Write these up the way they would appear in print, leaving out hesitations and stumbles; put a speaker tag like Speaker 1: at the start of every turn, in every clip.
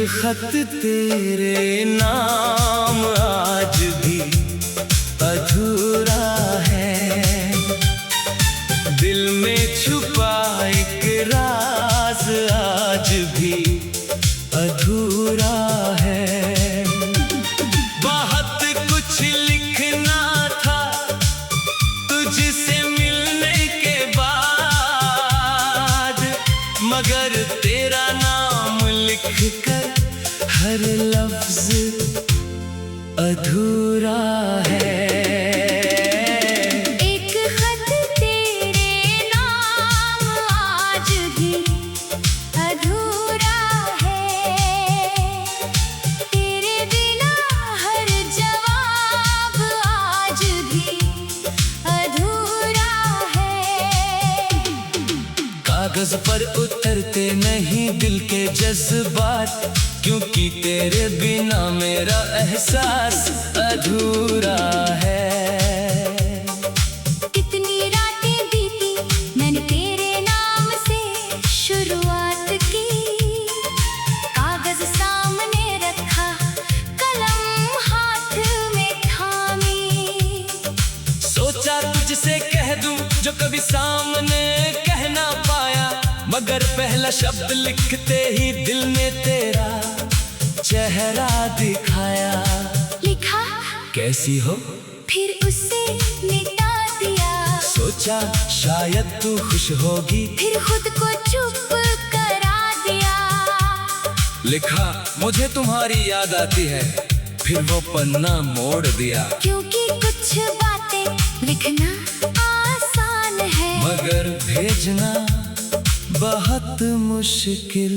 Speaker 1: खत तेरे नाम आज भी अधूरा है, दिल में छुपा एक राज आज भी अधूरा है। बहुत कुछ लिखना था तुझसे मिलने के बाद, मगर तेरा नाम लिख कर हर लफ्ज अधूरा है।
Speaker 2: एक खत तेरे नाम आज भी अधूरा है, तेरे बिना हर जवाब आज भी अधूरा है।
Speaker 1: कागज पर उतरते नहीं दिल के जज्बात, क्योंकि तेरे बिना मेरा एहसास अधूरा है।
Speaker 2: कितनी रातें बीती मैंने तेरे नाम से शुरुआत की, कागज सामने रखा कलम हाथ में थामी,
Speaker 1: सोचा तुझसे कह दूं जो कभी सामने कह ना पाया, मगर पहला शब्द लिखते ही दिल ने तेरा चेहरा दिखाया।
Speaker 2: लिखा
Speaker 1: कैसी हो,
Speaker 2: फिर उसे मिटा दिया,
Speaker 1: सोचा शायद तू खुश होगी,
Speaker 2: फिर खुद को चुप करा दिया।
Speaker 1: लिखा मुझे तुम्हारी याद आती है, फिर वो पन्ना मोड़ दिया।
Speaker 2: क्योंकि कुछ बातें लिखना आसान है,
Speaker 1: मगर भेजना बहुत मुश्किल।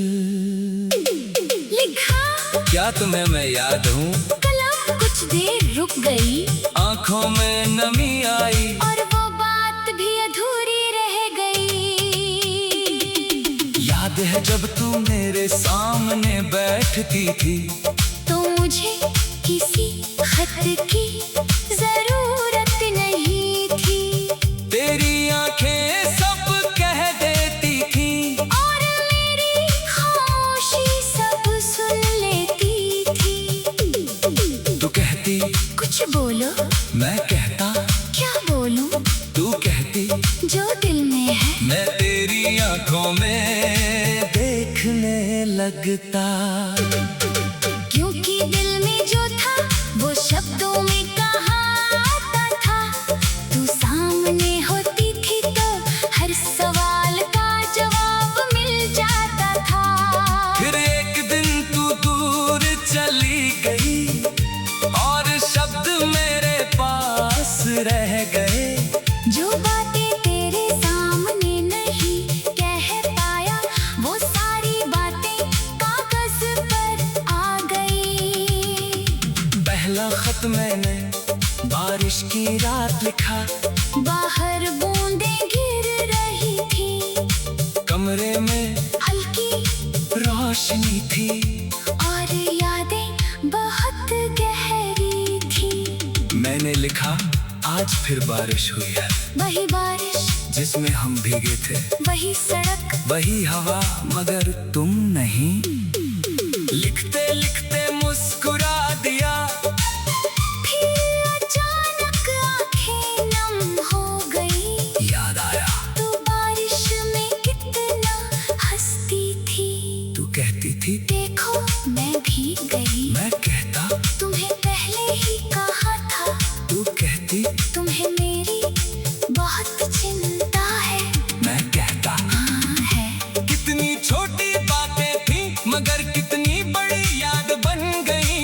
Speaker 2: लिखा
Speaker 1: क्या तुम्हें मैं याद हूँ,
Speaker 2: कलम कुछ देर रुक गई,
Speaker 1: आंखों में नमी आई,
Speaker 2: और वो बात भी अधूरी रह गई।
Speaker 1: याद है जब तू मेरे सामने बैठती थी,
Speaker 2: तो मुझे किसी खत की जरूरत नहीं थी,
Speaker 1: तेरी आंखें सब कह देती थी,
Speaker 2: और मेरी खामोशी सब सुन लेती थी।
Speaker 1: तू कहती
Speaker 2: कुछ बोलो,
Speaker 1: मैं कहता
Speaker 2: क्या बोलूं,
Speaker 1: तू कहती
Speaker 2: जो दिल में है
Speaker 1: मैं तेरी आंखों में देखने लगता।
Speaker 2: क्योंकि दिल में जो था वो शब्दों में कहा आता था, तू सामने होती थी तो हर सवाल का जवाब मिल जाता था।
Speaker 1: फिर एक दिन तू दूर चली गई, और शब्द मेरे पास रह गए,
Speaker 2: जो बातें तेरे सामने नहीं कह पाया, वो सारी बातें कागज पर आ गई।
Speaker 1: पहला खत मैंने बारिश की रात लिखा,
Speaker 2: बाहर बूंदें गिर रही थी,
Speaker 1: कमरे में
Speaker 2: हल्की
Speaker 1: रोशनी थी,
Speaker 2: और यादें बहुत गहरी थी।
Speaker 1: मैंने लिखा आज फिर बारिश हुई है,
Speaker 2: वही बारिश
Speaker 1: जिसमें हम भीगे थे,
Speaker 2: वही सड़क
Speaker 1: वही हवा मगर तुम नहीं। लिखते लिखते मुस्कुरा दिया,
Speaker 2: फिर अचानक आंखें नम हो गई,
Speaker 1: याद आया
Speaker 2: तो बारिश में कितना हंसती थी।
Speaker 1: तू कहती थी
Speaker 2: देखो मैं भीग गई,
Speaker 1: मैं कहता
Speaker 2: तुम्हें पहले ही कहा था,
Speaker 1: तू कहती
Speaker 2: तुम्हें मेरी बहुत चिंता है।
Speaker 1: मैं कहता
Speaker 2: हाँ है,
Speaker 1: कितनी छोटी बातें थी मगर कितनी बड़ी याद बन गई।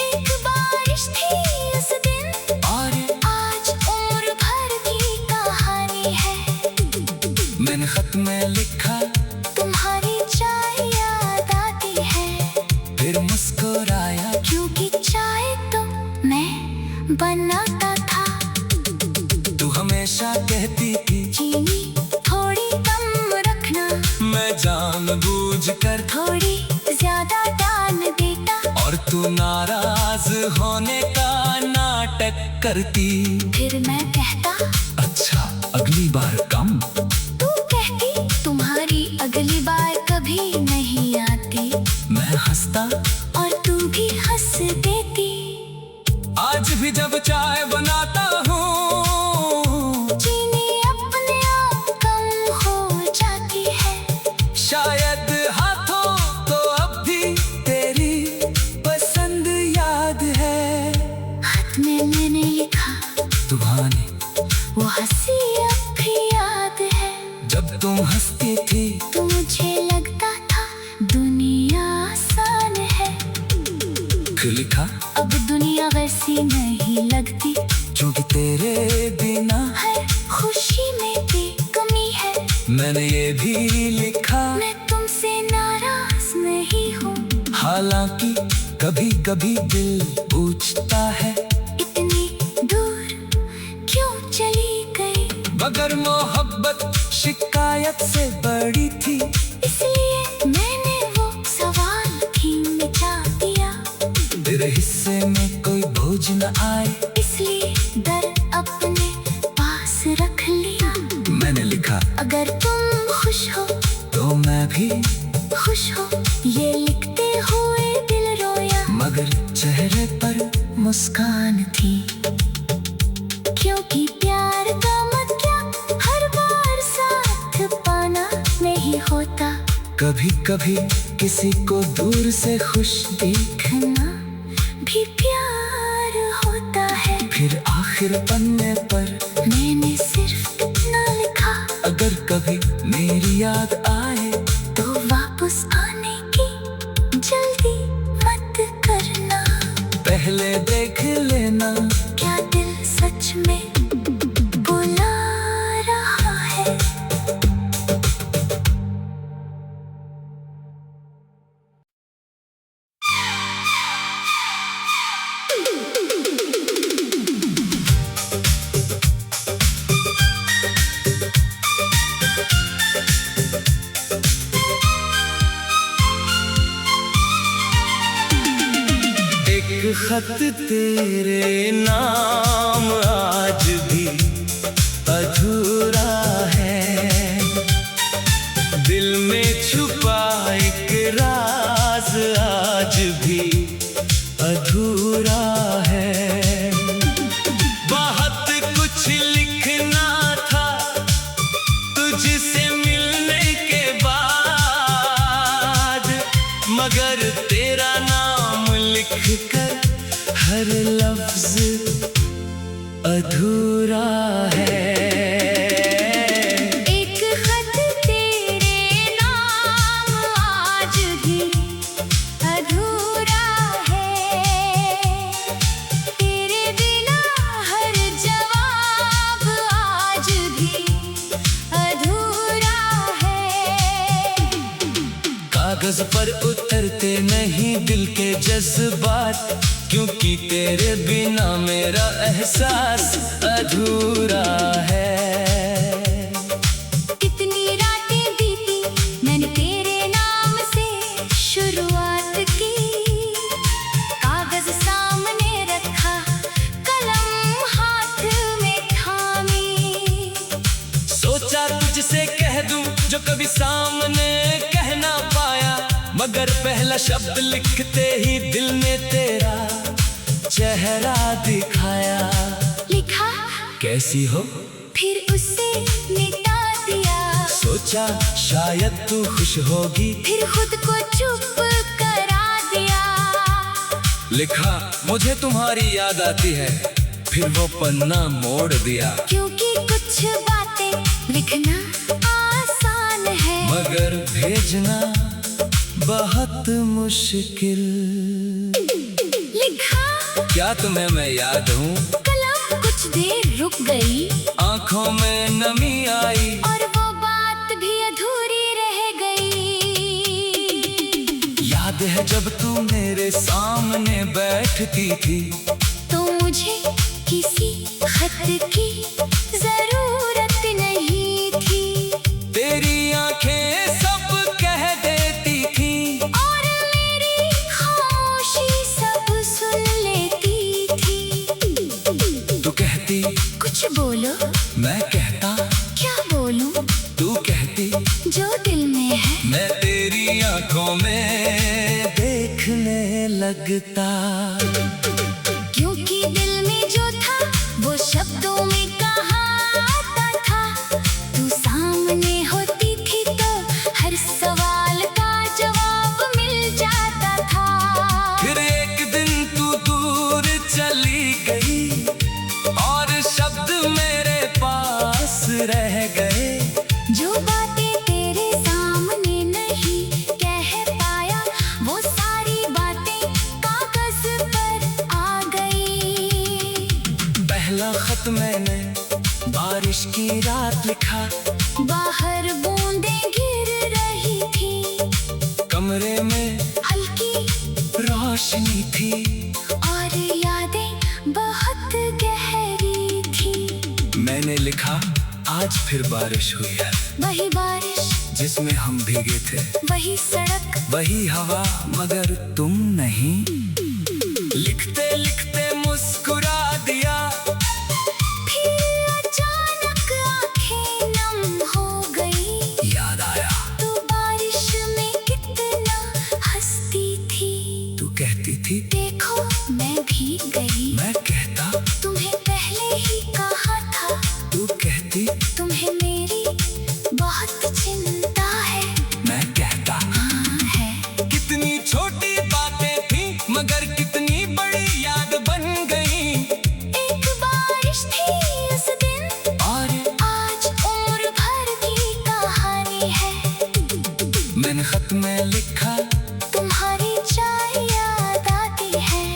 Speaker 2: एक बारिश थी उस दिन,
Speaker 1: और
Speaker 2: आज उम्र भर की कहानी है।
Speaker 1: मैंने खत में लिखा
Speaker 2: तुम्हारी चाय याद आती है,
Speaker 1: फिर मुस्कुराया,
Speaker 2: क्योंकि चाय तो मैं बनाता था।
Speaker 1: तू हमेशा कहती थी
Speaker 2: चीनी थोड़ी कम रखना,
Speaker 1: मैं जानबूझकर,
Speaker 2: थोड़ी ज्यादा डाल देता,
Speaker 1: और तू नाराज होने का नाटक करती।
Speaker 2: फिर मैं कहता
Speaker 1: अच्छा अगली बार कम,
Speaker 2: तू कहती तुम्हारी अगली बार कभी नहीं आती।
Speaker 1: मैं हंसता शायद हाथों तो अब भी तेरी पसंद याद है।
Speaker 2: हाथ में मैंने लिखा
Speaker 1: तुम्हारी
Speaker 2: वो हंसी अब भी याद है।
Speaker 1: जब तुम हंसती थी
Speaker 2: तो मुझे लगता था दुनिया आसान है।
Speaker 1: क्यों लिखा
Speaker 2: अब दुनिया वैसी नहीं लगती,
Speaker 1: क्योंकि तेरे बिना
Speaker 2: हर खुशी में भी कमी है।
Speaker 1: मैंने ये भी लिखा
Speaker 2: मैं तुमसे नाराज नहीं हूँ,
Speaker 1: हालांकि कभी कभी दिल पूछता है
Speaker 2: इतनी दूर क्यों चली गई।
Speaker 1: मगर मोहब्बत शिकायत से बड़ी थी,
Speaker 2: इसलिए मैंने वो सवाल भी मिटा दिया।
Speaker 1: तेरे हिस्से में कोई बोझ न आए,
Speaker 2: इसलिए डर अपने पास रख लिया।
Speaker 1: मैंने लिखा
Speaker 2: अगर तुम खुश हो
Speaker 1: तो मैं भी
Speaker 2: खुश हो, ये लिखते हुए दिल रोया।
Speaker 1: मगर चेहरे पर
Speaker 2: मुस्कान थी, क्योंकि प्यार का मतलब हर बार साथ पाना नहीं होता।
Speaker 1: कभी कभी किसी को दूर से खुश
Speaker 2: देखना भी प्यार होता है।
Speaker 1: फिर आखिर पन्ने पर
Speaker 2: मैंने सिर्फ इतना लिखा,
Speaker 1: अगर कभी मेरी याद आए
Speaker 2: तो वापस आने की जल्दी मत करना।
Speaker 1: पहले देख लेना
Speaker 2: क्या दिल सच में बुला रहा है।
Speaker 1: एक खत तेरे नाम आज भी अधूरा है, दिल में छुपा एक राज आज भी अधूरा है। बहुत कुछ लिखना था तुझसे मिलने के बाद, मगर तेरा नाम लिख कर हर लफ्ज अधूरा है।
Speaker 2: एक खत तेरे नाम आज भी अधूरा है, तेरे बिना हर जवाब आज भी अधूरा है।
Speaker 1: कागज पर उतरते नहीं दिल के जज्बात, क्योंकि तेरे बिना मेरा एहसास अधूरा है।
Speaker 2: कितनी रातें बीती मैंने तेरे नाम से शुरुआत की, कागज सामने रखा कलम हाथ में थामी।
Speaker 1: सोचा तुझसे कह दूं जो कभी सामने कह ना पाया, मगर पहला शब्द लिखते ही दिल ने तेरा चेहरा दिखाया।
Speaker 2: लिखा
Speaker 1: कैसी हो
Speaker 2: फिर उसे मिटा दिया,
Speaker 1: सोचा शायद तू खुश होगी,
Speaker 2: फिर खुद को चुप करा दिया।
Speaker 1: लिखा मुझे तुम्हारी याद आती है, फिर वो पन्ना मोड़ दिया।
Speaker 2: क्योंकि कुछ बातें लिखना आसान है,
Speaker 1: मगर भेजना बहुत मुश्किल।
Speaker 2: लिखा
Speaker 1: क्या तुम्हें मैं याद हूँ,
Speaker 2: कलम कुछ देर रुक गई,
Speaker 1: आंखों में नमी आई,
Speaker 2: और वो बात भी अधूरी रह गई।
Speaker 1: याद है जब तू मेरे सामने बैठती थी,
Speaker 2: तो मुझे किसी खत की जरूरत नहीं थी।
Speaker 1: तेरी आंखें सब कह देती थी,
Speaker 2: और मेरी खामोशी सब सुन लेती थी।
Speaker 1: तू कहती
Speaker 2: कुछ बोलो,
Speaker 1: मैं कहता
Speaker 2: क्या बोलूं,
Speaker 1: तू कहती
Speaker 2: जो दिल में है।
Speaker 1: मैं तेरी आंखों में देखने लगता।
Speaker 2: क्योंकि दिल में जो था वो शब्दों में कहा आता था। तू सामने होती थी तो हर सवाल
Speaker 1: लिखा।
Speaker 2: बाहर बूंदें गिर रही थी,
Speaker 1: कमरे में
Speaker 2: हल्की
Speaker 1: रोशनी थी,
Speaker 2: और यादें बहुत गहरी थी।
Speaker 1: मैंने लिखा आज फिर बारिश हुई है,
Speaker 2: वही बारिश
Speaker 1: जिसमें हम भीगे थे,
Speaker 2: वही सड़क
Speaker 1: वही हवा मगर तुम नहीं। लिखते लिखते मुस्कुरा दिया,
Speaker 2: फिर अचानक आंखें नम हो गई।
Speaker 1: याद आया
Speaker 2: तू बारिश में कितना हंसती थी।
Speaker 1: तू कहती थी
Speaker 2: देखो मैं भीग गई,
Speaker 1: मैं कहता
Speaker 2: तुम्हें पहले ही कहा था।
Speaker 1: तू कहती
Speaker 2: तुम्हें मेरी बहुत चिंता है।
Speaker 1: मैं कहता
Speaker 2: हाँ है।
Speaker 1: कितनी छोटी बातें थी मगर कितनी बड़ी याद बन गई।
Speaker 2: एक बारिश थी उस दिन,
Speaker 1: और
Speaker 2: आज उम्र भर की कहानी है।
Speaker 1: मैंने खत में लिखा
Speaker 2: तुम्हारी चाय याद आती है,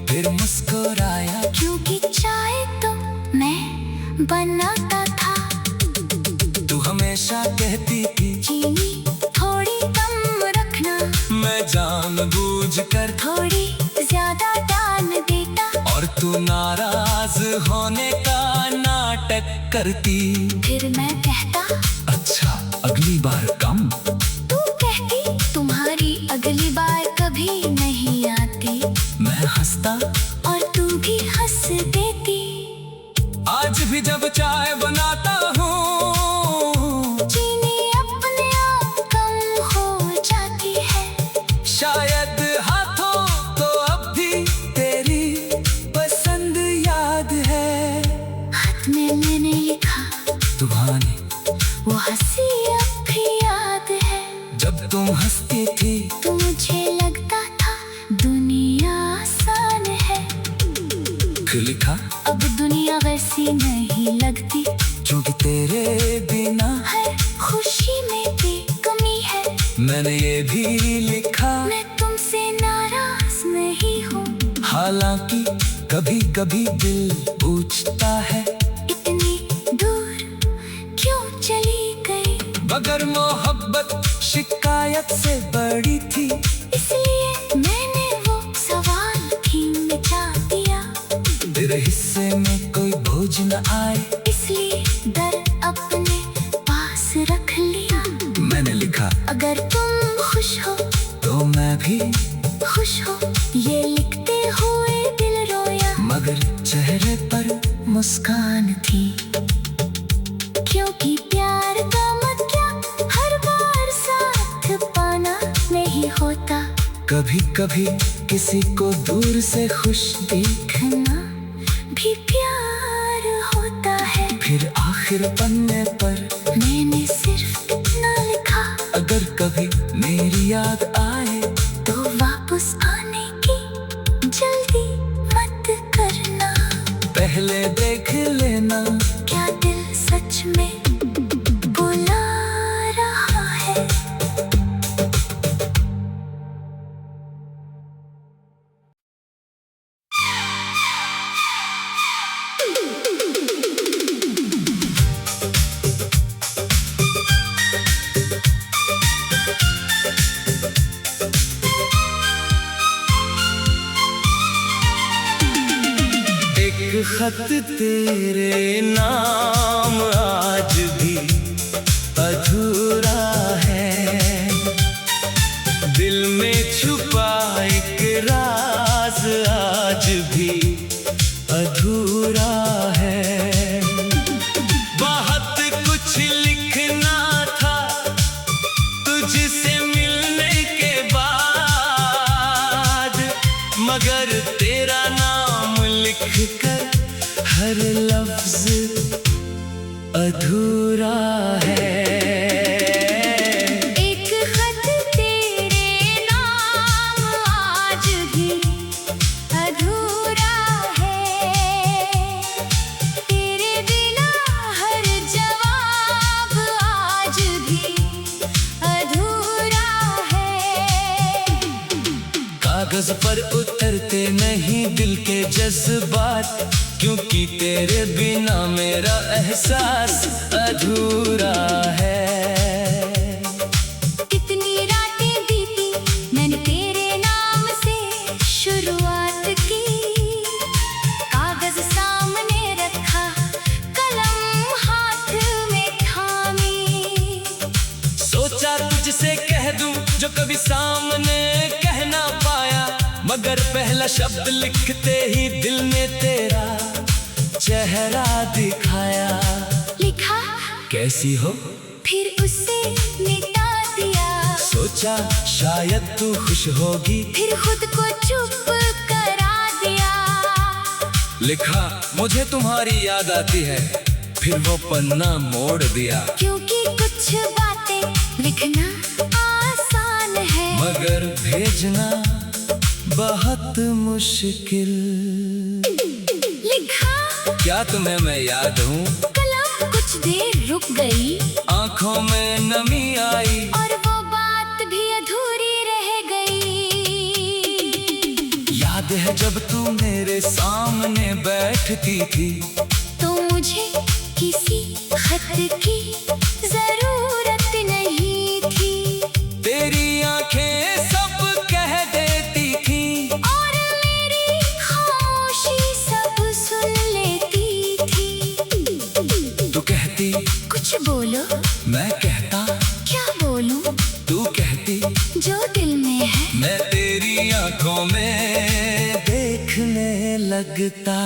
Speaker 1: फिर मुस्कुराया,
Speaker 2: क्योंकि चाय तो मैं बनाता था।
Speaker 1: तू हमेशा कहती थी
Speaker 2: चीनी थोड़ी कम रखना,
Speaker 1: मैं जानबूझकर,
Speaker 2: थोड़ी ज्यादा डाल देता।
Speaker 1: और तू नाराज होने का नाटक करती।
Speaker 2: फिर मैं कहता
Speaker 1: अच्छा अगली बार कम।
Speaker 2: तू कहती तुम्हारी अगली बार कभी नहीं आती।
Speaker 1: मैं हंसता
Speaker 2: और तू भी हंस देती।
Speaker 1: आज भी जब चाय बनाता हूँ,
Speaker 2: चीनी अपने आप कम हो जाती है।
Speaker 1: शायद हाथों तो अब भी तेरी पसंद याद है।
Speaker 2: हाथ में मैंने लिखा
Speaker 1: तुम्हारी
Speaker 2: वो हंसी अब भी याद है।
Speaker 1: जब तुम हंसती थी
Speaker 2: तो मुझे लगता था दुनिया आसान है।
Speaker 1: फिर लिखा
Speaker 2: अब दुनिया वैसी नहीं लगती,
Speaker 1: क्योंकि तेरे बिना
Speaker 2: हर खुशी में भी कमी है।
Speaker 1: मैंने ये भी लिखा
Speaker 2: मैं तुमसे नाराज नहीं हूँ,
Speaker 1: हालांकि कभी कभी दिल पूछता है
Speaker 2: इतनी दूर क्यों चली गई।
Speaker 1: मगर मोहब्बत शिकायत से बड़ी थी।
Speaker 2: इसलिए मैंने वो सवाल ही मिटा दिया।
Speaker 1: तेरे हिस्से में कोई बोझ न आए,
Speaker 2: इसलिए डर अपने पास रख लिया।
Speaker 1: मैंने लिखा
Speaker 2: अगर तुम खुश हो
Speaker 1: तो मैं भी
Speaker 2: खुश हो, ये लिखते हुए दिल रोया।
Speaker 1: मगर चेहरे पर मुस्कान थी।
Speaker 2: क्योंकि प्यार का मतलब हर बार साथ पाना नहीं होता।
Speaker 1: कभी कभी किसी को दूर से खुश
Speaker 2: देखना भी प्यार होता है।
Speaker 1: फिर आखिर पन्ने पर
Speaker 2: मैंने सिर्फ इतना लिखा,
Speaker 1: अगर कभी मेरी याद आए
Speaker 2: तो वापस आने की जल्दी मत करना।
Speaker 1: पहले देख लेना
Speaker 2: क्या दिल सच में बुला रहा है।
Speaker 1: एक खत तेरे नाम आज भी अधूरा है। दिल में छुपा एक राज आज भी अधूरा है। बहुत कुछ लिखना था तुझसे मिलने के बाद, मगर तेरा नाम लिख कर हर लफ्ज अधूरा है।
Speaker 2: एक खत तेरे नाम आज भी अधूरा है। तेरे बिना हर जवाब आज भी अधूरा है।
Speaker 1: कागज पर उतरते नहीं दिल के जज्बात, क्योंकि तेरे बिना मेरा एहसास अधूरा है।
Speaker 2: कितनी रातें बीती मैंने तेरे नाम से शुरुआत की, कागज सामने रखा कलम हाथ में थामी,
Speaker 1: सोचा तुझसे कह दूं जो कभी सामने कह ना पाया, मगर पहला शब्द लिखते ही दिल ने तेरा चेहरा दिखाया।
Speaker 2: लिखा
Speaker 1: कैसी हो
Speaker 2: फिर उसे मिटा दिया,
Speaker 1: सोचा शायद तू खुश होगी,
Speaker 2: फिर खुद को चुप करा दिया।
Speaker 1: लिखा मुझे तुम्हारी याद आती है, फिर वो पन्ना मोड़ दिया।
Speaker 2: क्योंकि कुछ बातें लिखना आसान है,
Speaker 1: मगर भेजना बहुत मुश्किल।
Speaker 2: लिखा
Speaker 1: क्या तुम्हें मैं याद हूँ?
Speaker 2: कलम कुछ देर रुक गई,
Speaker 1: आंखों में नमी आई,
Speaker 2: और वो बात भी अधूरी रह गई।
Speaker 1: याद है जब तू मेरे सामने बैठती थी,
Speaker 2: तो मुझे किसी खत की जरूरत नहीं थी,
Speaker 1: तेरी आंखें सब कह देती थी,
Speaker 2: और मेरी खामोशी सब सुन लेती थी।
Speaker 1: तू कहती
Speaker 2: कुछ बोलो,
Speaker 1: मैं कहता
Speaker 2: क्या बोलूं
Speaker 1: तू कहती,
Speaker 2: जो दिल में है
Speaker 1: मैं तेरी आंखों में देखने लगता।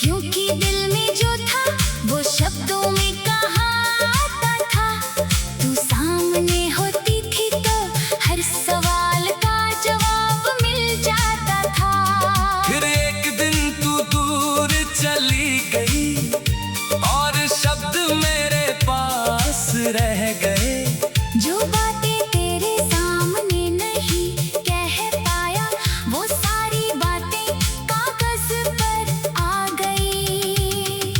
Speaker 2: क्योंकि दिल में जो था वो शब्दों में कहाता था, तू सामने होती थी तो हर सवाल का जवाब मिल जाता था।
Speaker 1: फिर एक दिन तू दूर चली गई, और शब्द मेरे पास रह गए,
Speaker 2: जो बातें तेरे सामने नहीं कह पाया, वो सारी बातें कागज पर आ गई।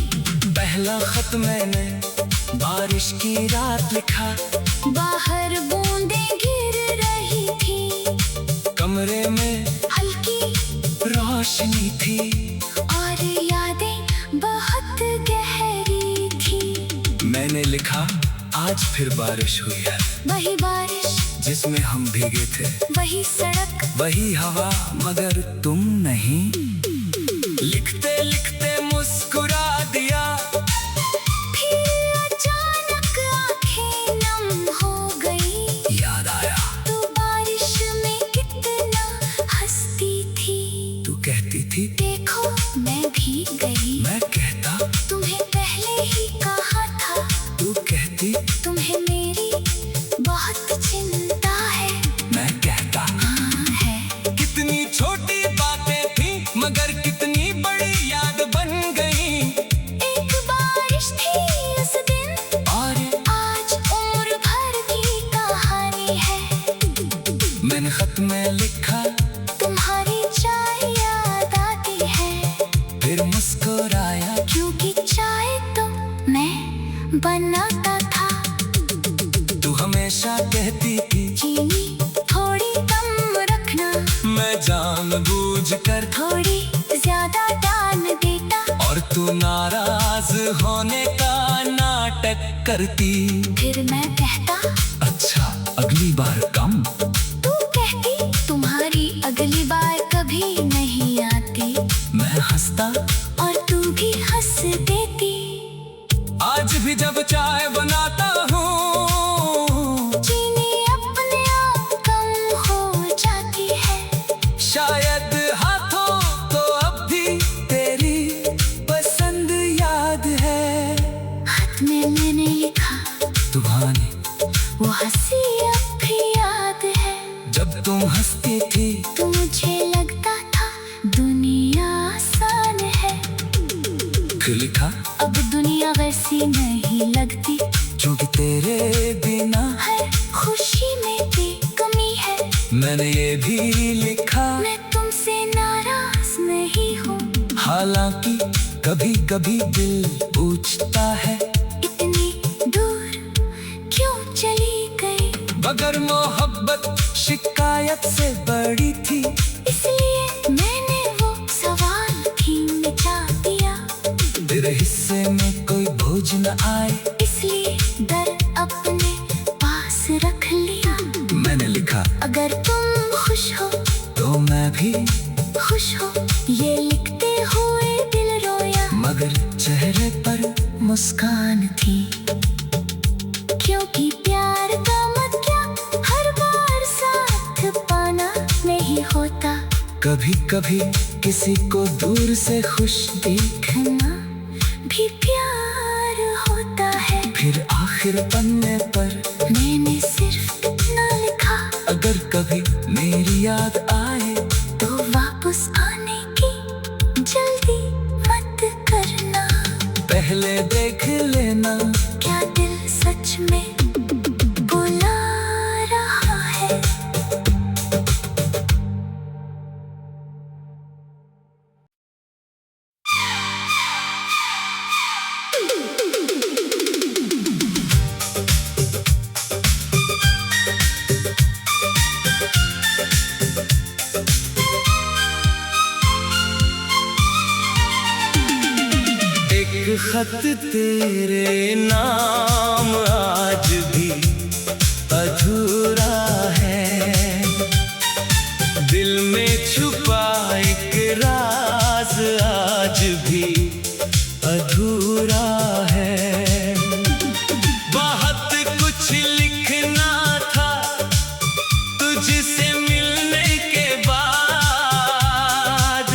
Speaker 1: पहला खत मैंने बारिश की रात लिखा,
Speaker 2: बाहर बूंदें गिर रही थी,
Speaker 1: कमरे में
Speaker 2: हल्की
Speaker 1: रोशनी थी,
Speaker 2: और यादें बहुत गहरी थी।
Speaker 1: मैंने लिखा आज फिर बारिश हुई है,
Speaker 2: वही बारिश
Speaker 1: जिसमें हम भीगे थे,
Speaker 2: वही सड़क
Speaker 1: वही हवा मगर तुम नहीं। लिखते लिखते मुस्कुरा दिया,
Speaker 2: फिर अचानक आंखें नम हो गई,
Speaker 1: याद आया
Speaker 2: तो बारिश में कितना हंसती थी।
Speaker 1: तू कहती थी
Speaker 2: देखो मैं भीग गई,
Speaker 1: मैं कहता
Speaker 2: तुम्हें पहले ही कहा था,
Speaker 1: तू कहती
Speaker 2: तुम्हें मेरी बहुत चिंता है।
Speaker 1: मैं कहता
Speaker 2: हाँ है,
Speaker 1: कितनी छोटी बातें थी मगर कितनी बड़ी याद बन गई।
Speaker 2: एक बारिश थी उस दिन,
Speaker 1: और
Speaker 2: आज उम्र भर की कहानी है।
Speaker 1: मैंने खत में लिखा
Speaker 2: तुम्हारी चाय याद आती है,
Speaker 1: फिर मुस्कुराया,
Speaker 2: क्योंकि चाय तो मैं बनाता था।
Speaker 1: तू हमेशा कहती थी
Speaker 2: चीनी थोड़ी कम रखना,
Speaker 1: मैं जानबूझ कर,
Speaker 2: थोड़ी ज्यादा डाल देता,
Speaker 1: और तू नाराज होने का नाटक करती।
Speaker 2: फिर मैं कहता
Speaker 1: अच्छा अगली बार कम,
Speaker 2: तू कहती तुम्हारी अगली बार कभी नहीं आती,
Speaker 1: मैं हंसता
Speaker 2: और तू भी हंस देती।
Speaker 1: आज भी जब चाय बनाता हूँ,
Speaker 2: चीनी अपने आप कम हो जाती है,
Speaker 1: शायद हाथों तो अब भी तेरी पसंद याद है।
Speaker 2: हाथ में मैंने लिखा
Speaker 1: तुम्हारी
Speaker 2: वो हंसी अब भी याद है,
Speaker 1: जब तुम हंसती थी,
Speaker 2: तो मुझे लगता था दुनिया आसान है।
Speaker 1: फिर लिखा
Speaker 2: अब दुनिया वैसी नहीं लगती,
Speaker 1: क्योंकि तेरे बिना
Speaker 2: हर खुशी में भी कमी है।
Speaker 1: मैंने ये भी लिखा
Speaker 2: मैं तुमसे नाराज नहीं हूँ,
Speaker 1: हालांकि कभी कभी दिल पूछता है
Speaker 2: इतनी दूर क्यों चली गई।
Speaker 1: मगर मोहब्बत शिकायत से बड़ी थी,
Speaker 2: इसलिए मैंने वो सवाल भी
Speaker 1: मैंने लिखा,
Speaker 2: अगर तुम खुश हो
Speaker 1: तो मैं भी
Speaker 2: खुश हो, ये लिखते हुए दिल रोया,
Speaker 1: मगर चेहरे पर मुस्कान थी।
Speaker 2: क्योंकि प्यार का मतलब हर बार साथ पाना नहीं होता,
Speaker 1: कभी कभी किसी को दूर से खुश
Speaker 2: देखना भी प्यार होता है।
Speaker 1: फिर आखिर पन्ने पर
Speaker 2: मैंने सिर्फ इतना लिखा,
Speaker 1: अगर कभी मेरी याद आए
Speaker 2: तो वापस आने की जल्दी मत करना।
Speaker 1: पहले देख लेना
Speaker 2: क्या दिल सच में बुला रहा है।
Speaker 1: एक खत तेरे नाम आज भी अधूरा है, दिल में छुपा एक राज आज भी अधूरा है। बहुत कुछ लिखना था तुझसे मिलने के बाद,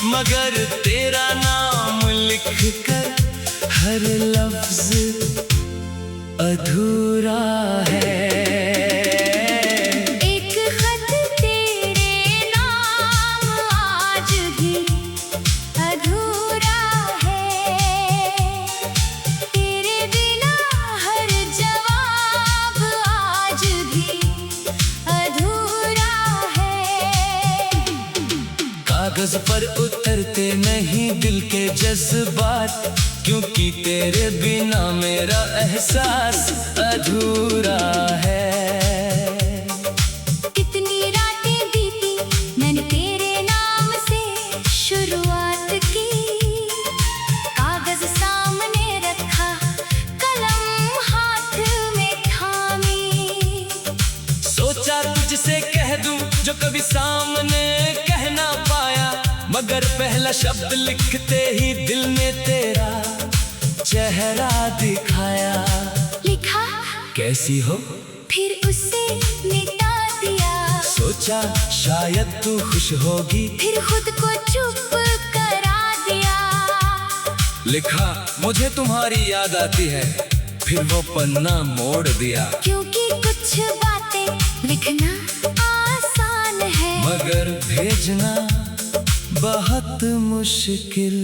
Speaker 1: मगर तेरा नाम लिख कर हर लफ्ज अधूरा है।
Speaker 2: एक खत तेरे नाम आज भी अधूरा है, तेरे बिना हर जवाब आज भी अधूरा है।
Speaker 1: कागज पर उतरते नहीं दिल के जज्बात, क्योंकि तेरे बिना मेरा एहसास अधूरा है।
Speaker 2: कितनी रातें बीती मैंने तेरे नाम से शुरुआत की, कागज सामने रखा, कलम हाथ में थामी,
Speaker 1: सोचा तुझसे कह दूं जो कभी सामने कह ना पाया, मगर पहला शब्द लिखते ही दिल ने तेरा चेहरा दिखाया।
Speaker 2: लिखा
Speaker 1: कैसी हो,
Speaker 2: फिर उसे मिटा दिया,
Speaker 1: सोचा शायद तू खुश होगी,
Speaker 2: फिर खुद को चुप करा दिया।
Speaker 1: लिखा मुझे तुम्हारी याद आती है, फिर वो पन्ना मोड़ दिया।
Speaker 2: क्योंकि कुछ बातें लिखना आसान है,
Speaker 1: मगर भेजना बहुत मुश्किल।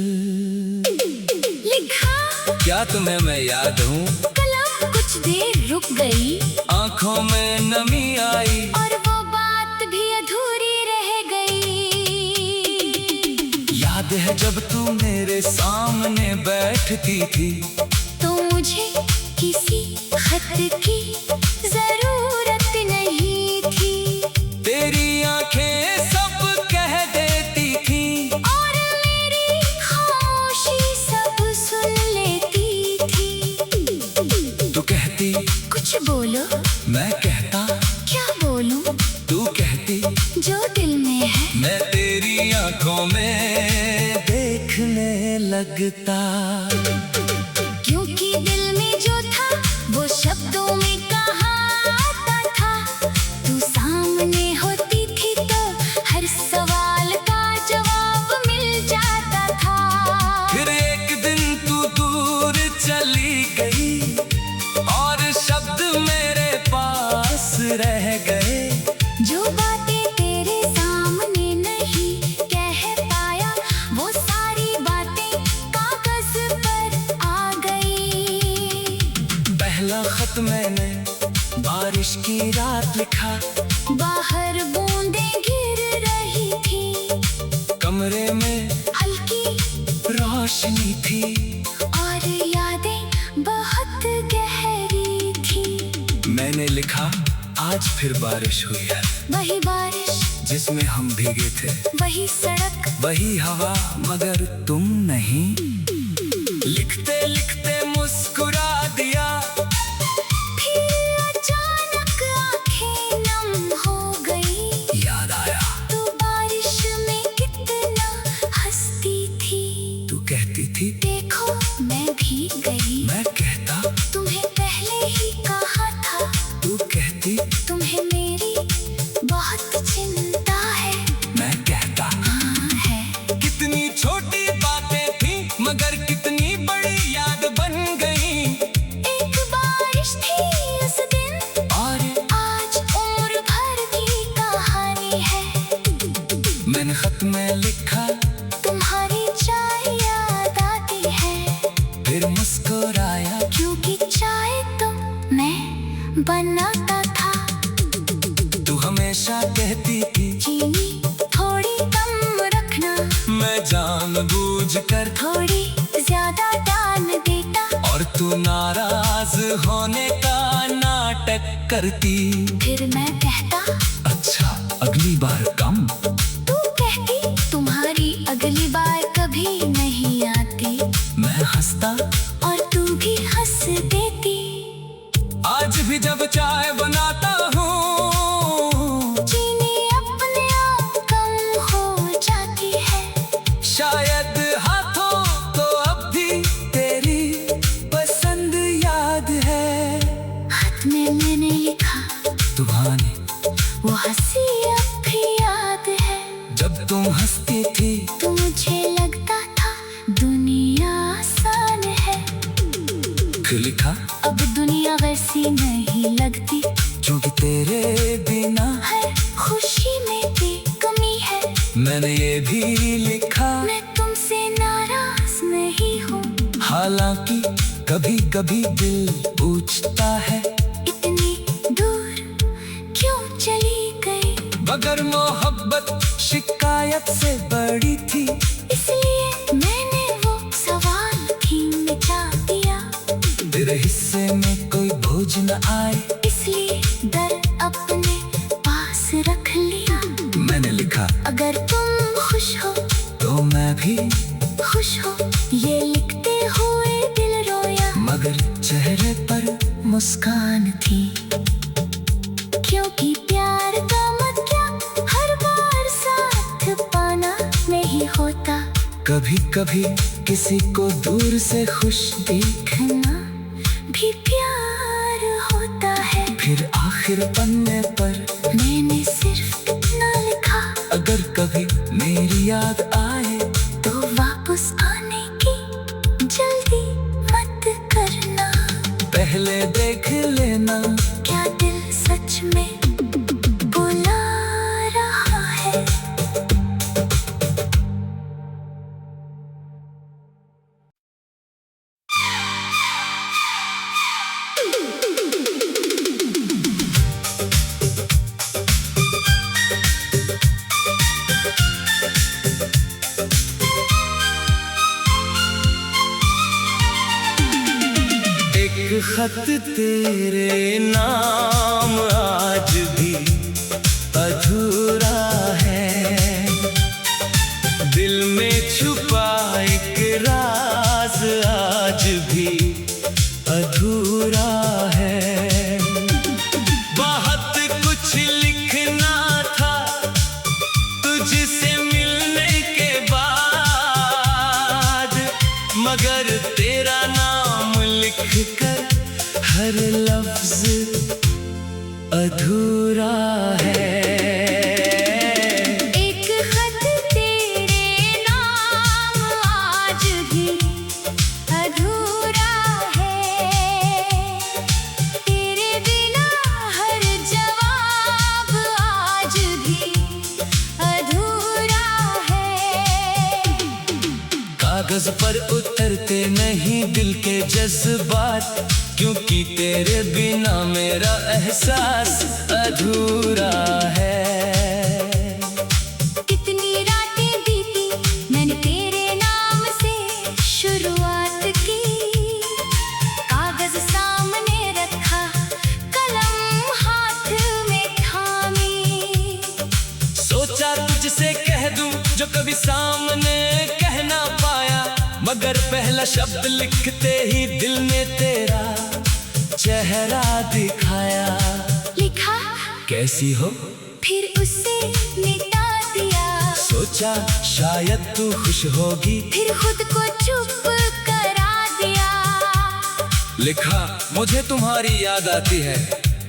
Speaker 2: लिखा
Speaker 1: क्या तुम्हें मैं याद हूँ,
Speaker 2: कलम कुछ देर रुक गई,
Speaker 1: आंखों में नमी आई,
Speaker 2: और वो बात भी अधूरी रह गई।
Speaker 1: याद है जब तू मेरे सामने बैठती थी,
Speaker 2: तो मुझे किसी खत की जरूरत नहीं थी,
Speaker 1: तेरी आंखें सब कह देती थी,
Speaker 2: और मेरी खामोशी सब सुन लेती थी।
Speaker 1: तू कहती
Speaker 2: कुछ बोलो,
Speaker 1: मैं कहता
Speaker 2: क्या बोलूं,
Speaker 1: तू कहती
Speaker 2: जो दिल में है,
Speaker 1: मैं तेरी आंखों में देखने लगता।
Speaker 2: क्योंकि दिल में जो था वो शब्दों में कहा आता था, तू सामने होती थी तो हर सवाल का जवाब मिल जाता था।
Speaker 1: फिर एक दिन तू दूर चली गई, और शब्द मेरे पास रह गए,
Speaker 2: जो बातें तेरे सामने नहीं कह पाया, वो सारी बातें कागज पर आ गई।
Speaker 1: पहला खत मैंने बारिश की रात लिखा,
Speaker 2: बाहर बूंदें गिर रही थी,
Speaker 1: कमरे में
Speaker 2: हल्की
Speaker 1: रोशनी थी,
Speaker 2: और यादें बहुत गहरी थी।
Speaker 1: मैंने लिखा आज फिर बारिश हुई है,
Speaker 2: वही बारिश
Speaker 1: जिसमें हम भीगे थे,
Speaker 2: वही सड़क
Speaker 1: वही हवा, मगर तुम नहीं। लिखते लिखते मुस्कुरा दिया,
Speaker 2: फिर अचानक आंखें नम
Speaker 1: हमेशा कहती थी
Speaker 2: चीनी थोड़ी कम रखना,
Speaker 1: मैं जानबूझकर
Speaker 2: थोड़ी ज्यादा डाल देता।
Speaker 1: और तू नाराज होने का नाटक करती।
Speaker 2: फिर मैं कहता
Speaker 1: अच्छा अगली बार कम।
Speaker 2: तू कहती तुम्हारी अगली बार कभी नहीं आती।
Speaker 1: मैं हंसता
Speaker 2: और तू भी हंस देती।
Speaker 1: आज भी जब चाय बनाता हूँ
Speaker 2: चीनी अपने आप कम हो जाती है।
Speaker 1: शायद हाथों तो अब भी तेरी पसंद याद है।
Speaker 2: हाथ में मैंने लिखा
Speaker 1: तुम्हारी
Speaker 2: वो हंसी अब भी याद है।
Speaker 1: जब तुम हंसती थी
Speaker 2: तो मुझे लगता था दुनिया आसान है।
Speaker 1: फिर लिखा
Speaker 2: अब दुनिया वैसी नहीं लगती,
Speaker 1: क्योंकि तेरे बिना
Speaker 2: हर खुशी में भी कमी है।
Speaker 1: मैंने ये भी लिखा
Speaker 2: मैं तुमसे नाराज नहीं हूँ,
Speaker 1: हालांकि कभी कभी दिल पूछता है
Speaker 2: इतनी दूर क्यों चली गई।
Speaker 1: मगर मोहब्बत शिकायत से बड़ी थी।
Speaker 2: इसलिए मैंने वो सवाल ही मिटा दिया।
Speaker 1: तेरे हिस्से में कोई बोझ न आए,
Speaker 2: इसलिए डर अपने पास रख लिया।
Speaker 1: मैंने लिखा
Speaker 2: अगर तुम खुश हो
Speaker 1: तो मैं भी
Speaker 2: खुश हो, ये लिखते हुए दिल रोया।
Speaker 1: मगर चेहरे पर मुस्कान थी।
Speaker 2: क्योंकि प्यार का मतलब हर बार साथ पाना नहीं होता।
Speaker 1: कभी कभी किसी को दूर से खुश
Speaker 2: देखना भी प्यार होता है।
Speaker 1: फिर आखिर पन्ने पर
Speaker 2: मैंने सिर्फ इतना लिखा,
Speaker 1: अगर कभी मेरी याद आए
Speaker 2: तो वापस आने की जल्दी मत करना।
Speaker 1: पहले देख लेना
Speaker 2: क्या दिल सच में बुला रहा है।
Speaker 1: एक खत तेरे नाम आज भी अधूरा है। दिल में छुपा एक राज आज भी अधूरा है। बहुत कुछ लिखना था तुझसे मिलने के बाद, मगर तेरा नाम लिखकर हर लफ्ज अधूरा है।
Speaker 2: एक खत तेरे नाम आज भी अधूरा है। तेरे बिना हर जवाब आज भी अधूरा है।
Speaker 1: कागज पर उतरते नहीं दिल के जज्बात, क्योंकि तेरे बिना मेरा एहसास अधूरा है।
Speaker 2: कितनी रातें बीती मैंने तेरे नाम से शुरुआत की। कागज सामने रखा, कलम हाथ में थामी।
Speaker 1: सोचा तुझसे कह दूं जो कभी सामने कह ना पाया, मगर पहला शब्द लिखते ही दिल ने तेरा चेहरा दिखाया।
Speaker 2: लिखा
Speaker 1: कैसी हो
Speaker 2: फिर उसे मिटा दिया।
Speaker 1: सोचा शायद तू खुश होगी,
Speaker 2: फिर खुद को चुप करा दिया।
Speaker 1: लिखा मुझे तुम्हारी याद आती है,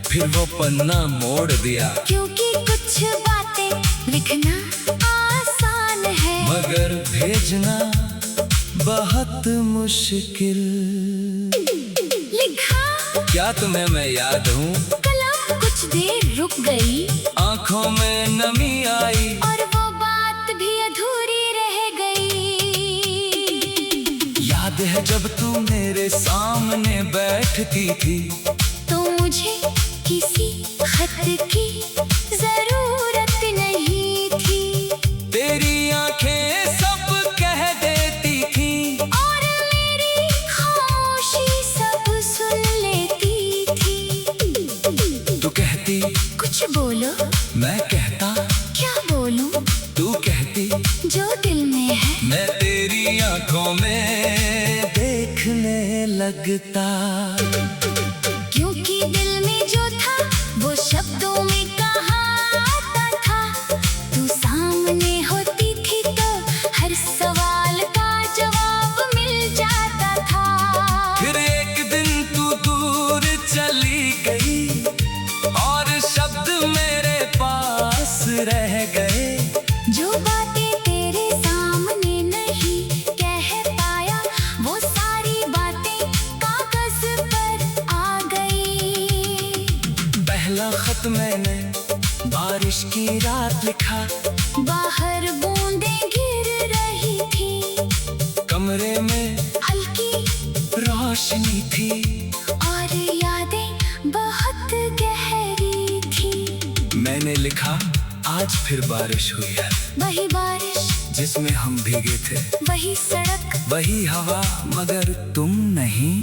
Speaker 1: फिर वो पन्ना मोड़ दिया।
Speaker 2: क्योंकि कुछ बातें लिखना आसान है,
Speaker 1: मगर भेजना बहुत मुश्किल।
Speaker 2: लिखा
Speaker 1: क्या तुम्हें मैं याद हूँ?
Speaker 2: कलम कुछ देर रुक गई,
Speaker 1: आंखों में नमी आई,
Speaker 2: और वो बात भी अधूरी रह गई।
Speaker 1: याद है जब तू मेरे सामने बैठती थी,
Speaker 2: तो मुझे किसी खत की बोलो,
Speaker 1: मैं कहता
Speaker 2: क्या बोलूं,
Speaker 1: तू कहती,
Speaker 2: जो दिल में है
Speaker 1: मैं तेरी आंखों में देखने लगता।
Speaker 2: क्योंकि दिल में जो था वो शब्दों में कहाता था। तू सामने होती थी तो हर सवाल का जवाब मिल जाता था।
Speaker 1: फिर एक दिन तू दूर चली गई और शब्द मेरे पास रह गए।
Speaker 2: जो बातें तेरे सामने नहीं कह पाया, वो सारी बातें कागज पर आ गई।
Speaker 1: पहला खत मैंने बारिश की रात लिखा,
Speaker 2: बाहर बूंदें गिर रही थी,
Speaker 1: कमरे में
Speaker 2: हल्की
Speaker 1: रोशनी थी
Speaker 2: और यादें बहुत गहरी थी।
Speaker 1: मैंने लिखा, आज फिर बारिश हुई है,
Speaker 2: वही बारिश,
Speaker 1: जिसमें हम भीगे थे,
Speaker 2: वही सड़क,
Speaker 1: वही हवा, मगर तुम नहीं।